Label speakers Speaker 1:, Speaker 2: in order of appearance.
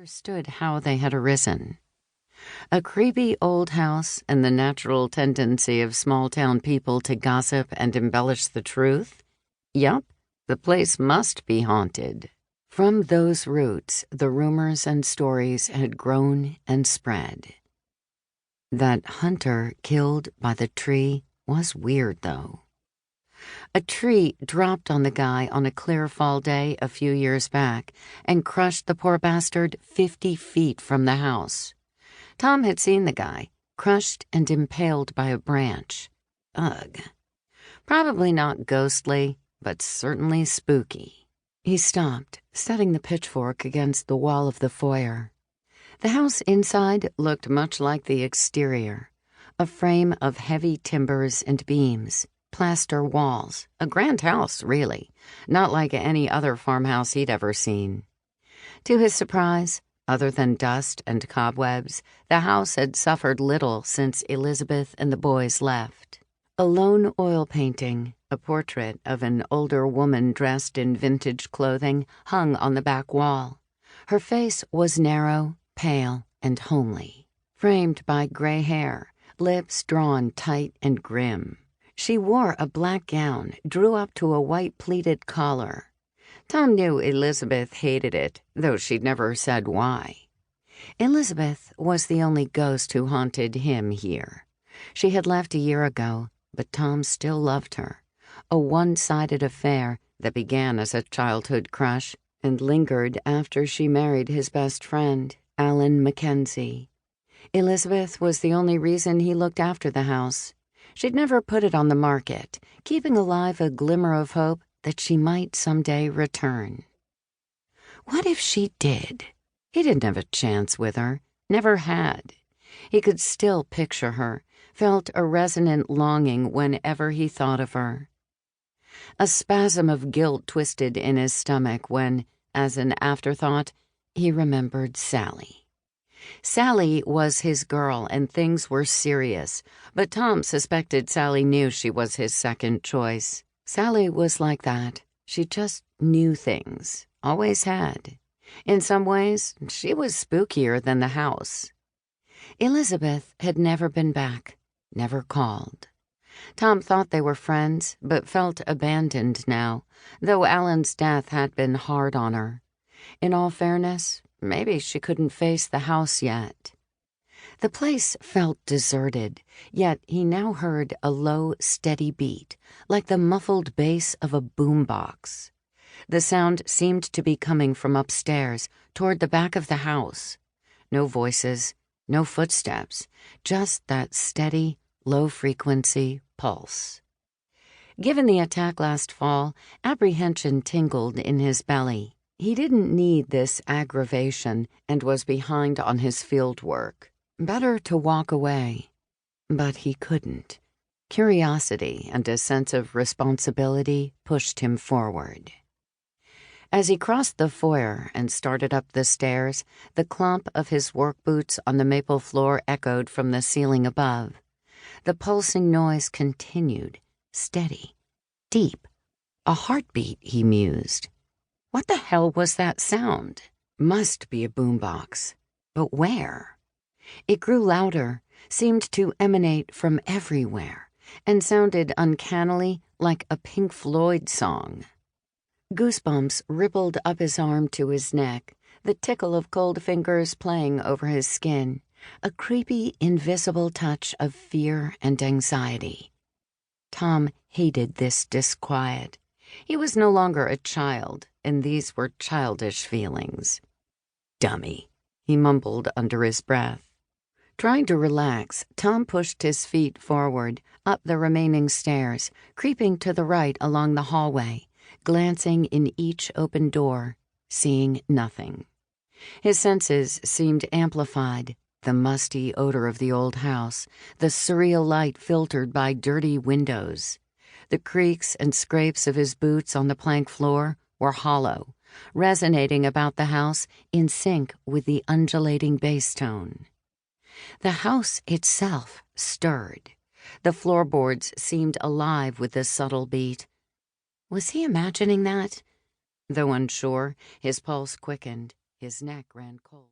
Speaker 1: understood how they had arisen. A creepy old house and the natural tendency of small-town people to gossip and embellish the truth? Yup, the place must be haunted. From those roots, the rumors and stories had grown and spread. That hunter killed by the tree was weird, though. A tree dropped on the guy on a clear fall day a few years back and crushed the poor bastard 50 feet from the house. Tom had seen the guy, crushed and impaled by a branch. Ugh. Probably not ghostly, but certainly spooky. He stopped, setting the pitchfork against the wall of the foyer. The house inside looked much like the exterior, a frame of heavy timbers and beams, plaster walls, a grand house, really, not like any other farmhouse he'd ever seen. To his surprise, other than dust and cobwebs, the house had suffered little since Elizabeth and the boys left. A lone oil painting, a portrait of an older woman dressed in vintage clothing, hung on the back wall. Her face was narrow, pale, and homely, framed by gray hair, lips drawn tight and grim. She wore a black gown, drew up to a white pleated collar. Tom knew Elizabeth hated it, though she'd never said why. Elizabeth was the only ghost who haunted him here. She had left a year ago, but Tom still loved her. A one-sided affair that began as a childhood crush and lingered after she married his best friend, Alan MacKenzie. Elizabeth was the only reason he looked after the house. She'd never put it on the market, keeping alive a glimmer of hope that she might someday return. What if she did? He didn't have a chance with her, never had. He could still picture her, felt a resonant longing whenever he thought of her. A spasm of guilt twisted in his stomach when, as an afterthought, he remembered Sally. Sally was his girl and things were serious, but Tom suspected Sally knew she was his second choice. Sally was like that. She just knew things, always had. In some ways, she was spookier than the house. Elizabeth had never been back, never called. Tom thought they were friends, but felt abandoned now, though Alan's death had been hard on her. In all fairness, maybe she couldn't face the house yet. The place felt deserted, yet he now heard a low, steady beat, like the muffled bass of a boombox. The sound seemed to be coming from upstairs, toward the back of the house. No voices, no footsteps, just that steady, low-frequency pulse. Given the attack last fall, apprehension tingled in his belly. He didn't need this aggravation and was behind on his field work. Better to walk away. But he couldn't. Curiosity and a sense of responsibility pushed him forward. As he crossed the foyer and started up the stairs, the clomp of his work boots on the maple floor echoed from the ceiling above. The pulsing noise continued, steady, deep. A heartbeat, he mused. What the hell was that sound? Must be a boombox. But where? It grew louder, seemed to emanate from everywhere, and sounded uncannily like a Pink Floyd song. Goosebumps rippled up his arm to his neck, the tickle of cold fingers playing over his skin, a creepy, invisible touch of fear and anxiety. Tom hated this disquiet. He was no longer a child, and these were childish feelings. Dummy, he mumbled under his breath. Trying to relax, Tom pushed his feet forward, up the remaining stairs, creeping to the right along the hallway, glancing in each open door, seeing nothing. His senses seemed amplified, the musty odor of the old house, the surreal light filtered by dirty windows. The creaks and scrapes of his boots on the plank floor were hollow, resonating about the house in sync with the undulating bass tone. The house itself stirred. The floorboards seemed alive with the subtle beat. Was he imagining that? Though unsure, his pulse quickened, his neck ran cold.